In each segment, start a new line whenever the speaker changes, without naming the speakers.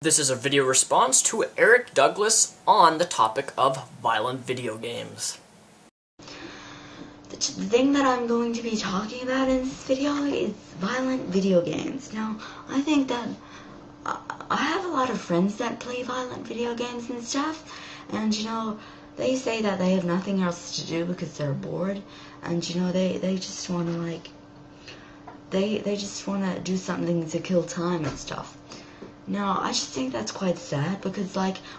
This is a video response to Eric Douglas on the topic of violent video games.
The thing that I'm going to be talking about in this video is violent video games. Now, I think that I have a lot of friends that play violent video games and stuff, and they say that they have nothing else to do because they're bored, and they just want to they just want to do something to kill time and stuff. Now, I just think that's quite sad because,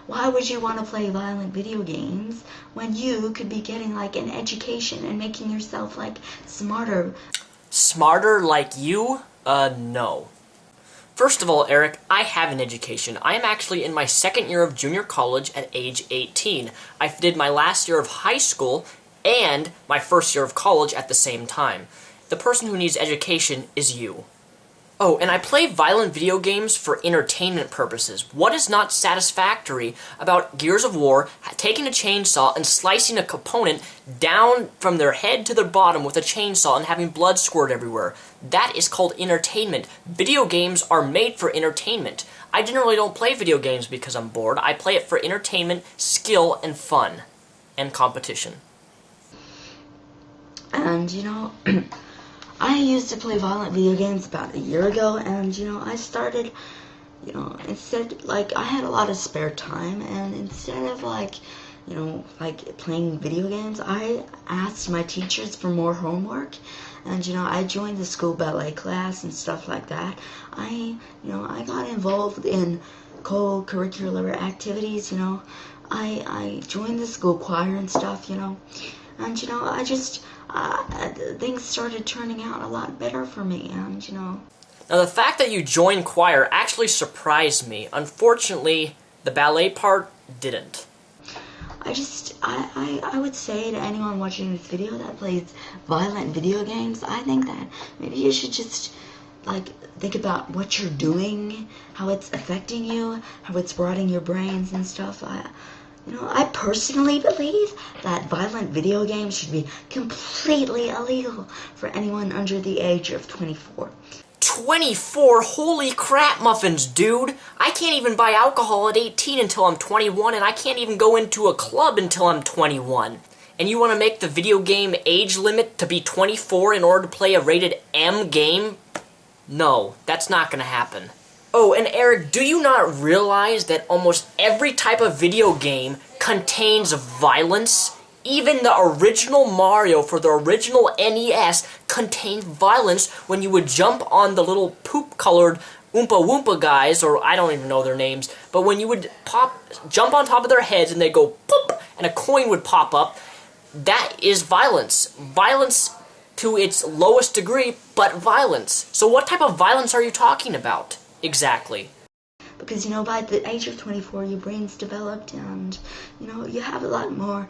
why would you want to play violent video games when you could be getting, an education and making yourself, smarter?
Smarter like you? No. First of all, Eric, I have an education. I am actually in my second year of junior college at age 18. I did my last year of high school and my first year of college at the same time. The person who needs education is you. Oh, and I play violent video games for entertainment purposes. What is not satisfactory about Gears of War taking a chainsaw and slicing a component down from their head to their bottom with a chainsaw and having blood squirt everywhere? That is called entertainment. Video games are made for entertainment. I generally don't play video games because I'm bored. I play it for entertainment, skill, and fun. And competition.
And, I used to play violent video games about a year ago, and, I started, instead, I had a lot of spare time, and instead of, playing video games, I asked my teachers for more homework, and, I joined the school ballet class and stuff like that. I got involved in co-curricular activities, I joined the school choir and stuff, and, I just... things started turning out a lot better for me, and,
Now, the fact that you joined choir actually surprised me. Unfortunately, the ballet part didn't.
I would say to anyone watching this video that plays violent video games, I think that maybe you should just, think about what you're doing, how it's affecting you, how it's rotting your brains and stuff. I personally believe that violent video games should be completely illegal for anyone under the age of 24.
24? Holy crap muffins, dude! I can't even buy alcohol at 18 until I'm 21, and I can't even go into a club until I'm 21. And you want to make the video game age limit to be 24 in order to play a rated M game? No, that's not gonna happen. Oh, and Eric, do you not realize that almost every type of video game contains violence? Even the original Mario for the original NES contained violence when you would jump on the little poop-colored Oompa Loompa guys, or I don't even know their names, but when you would jump on top of their heads and they'd go poop, and a coin would pop up, that is violence. Violence to its lowest degree, but violence. So what type of violence are you talking about? Exactly.
Because, by the age of 24, your brain's developed, and, you have a lot more,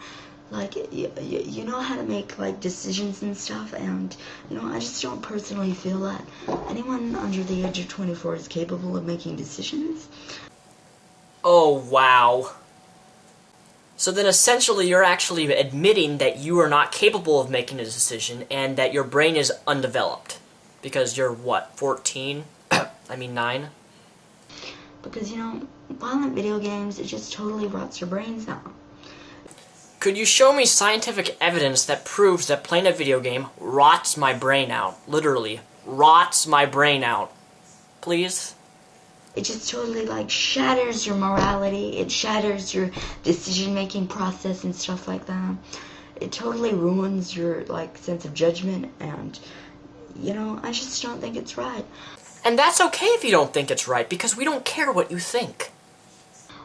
you know how to make, decisions and stuff, and, I just don't personally feel that anyone under the age of 24 is capable of making decisions.
Oh, wow. So then essentially you're actually admitting that you are not capable of making a decision, and that your brain is undeveloped. Because you're, what, 14? 9?
Because, violent video games, it just totally rots your brains out.
Could you show me scientific evidence that proves that playing a video game rots my brain out? Literally, rots my brain out. Please?
It just totally, shatters your morality. It shatters your decision-making process and stuff like that. It totally ruins your, sense of judgment, and, I just don't think it's right.
And that's okay if you don't think it's right, because we don't care what you think.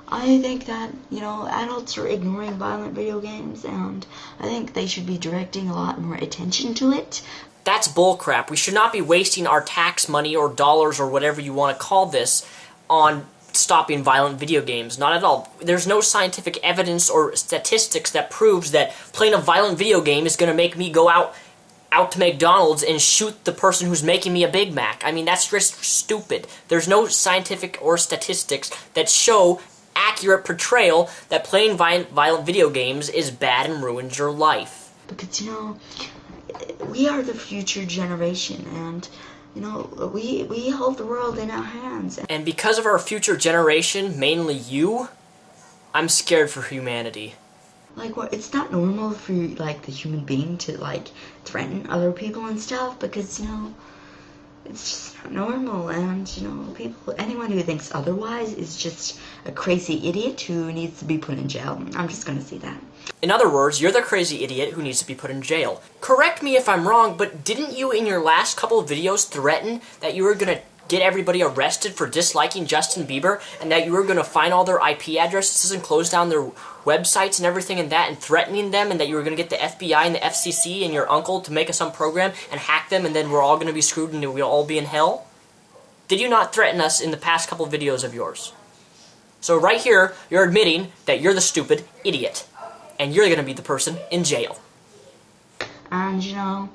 I think that, adults are ignoring violent video games, and I think they should be directing a lot more attention to it.
That's bullcrap. We should not be wasting our tax money or dollars or whatever you want to call this on stopping violent video games. Not at all. There's no scientific evidence or statistics that proves that playing a violent video game is going to make me go out to McDonald's and shoot the person who's making me a Big Mac. I mean, that's just stupid. There's no scientific or statistics that show accurate portrayal that playing violent video games is bad and ruins your life.
Because, we are the future generation, and, you know, we hold the world in our hands.
And because of our future generation, mainly you, I'm scared for humanity.
Like, what? It's not normal for, like, the human being to, like, threaten other people and stuff, because, you know, it's just not normal, and, you know, anyone who thinks otherwise is just a crazy idiot who needs to be put in jail. I'm just gonna say that.
In other words, you're the crazy idiot who needs to be put in jail. Correct me if I'm wrong, but didn't you in your last couple of videos threaten that you were gonna get everybody arrested for disliking Justin Bieber, and that you were gonna find all their IP addresses and close down their websites and everything and that, and threatening them, and that you were gonna get the FBI and the FCC and your uncle to make some program and hack them, and then we're all gonna be screwed and we'll all be in hell? Did you not threaten us in the past couple videos of yours? So right here, you're admitting that you're the stupid idiot, and you're gonna be the person in jail.
And, you know,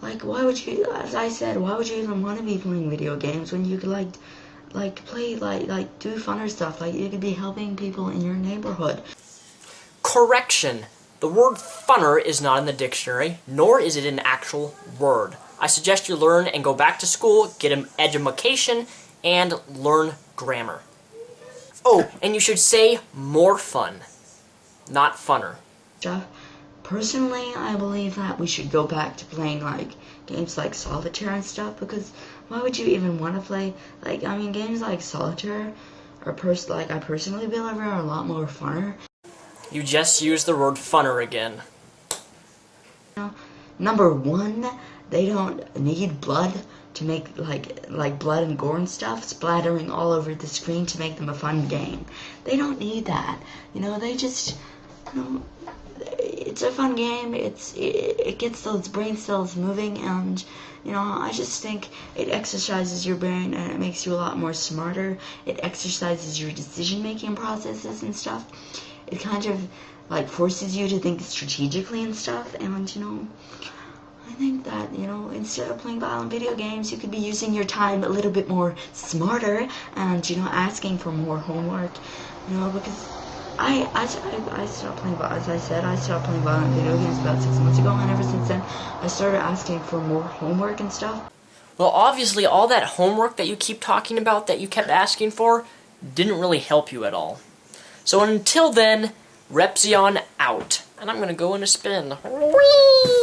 like, why would you, as I said, why would you even want to be playing video games when you could, play, do funner stuff? Like, you could be helping people in your neighborhood.
Correction. The word funner is not in the dictionary, nor is it an actual word. I suggest you learn and go back to school, get an education, and learn grammar. Oh, and you should say more fun, not funner.
Stuff. Personally, I believe that we should go back to playing, like, games like Solitaire and stuff, because why would you even want to play, like, I mean, games like Solitaire are, I personally believe are a lot more funner.
You just used the word funner again.
You know, number one, they don't need blood to make, like blood and gore and stuff splattering all over the screen to make them a fun game. They don't need that. You know, they just, you know, it's a fun game. It gets those brain cells moving, and, you know, I just think it exercises your brain and it makes you a lot more smarter. It exercises your decision-making processes and stuff. It kind of, like, forces you to think strategically and stuff, and, you know, I think that, you know, instead of playing violent video games, you could be using your time a little bit more smarter and, you know, asking for more homework, you know, because I stopped playing, as I said, I stopped playing violent video games about 6 months ago, and ever since then, I started asking for more homework and stuff.
Well, obviously, all that homework that you keep talking about, that you kept asking for, didn't really help you at all. So until then, Repzion out. And I'm gonna go in a spin. Whee!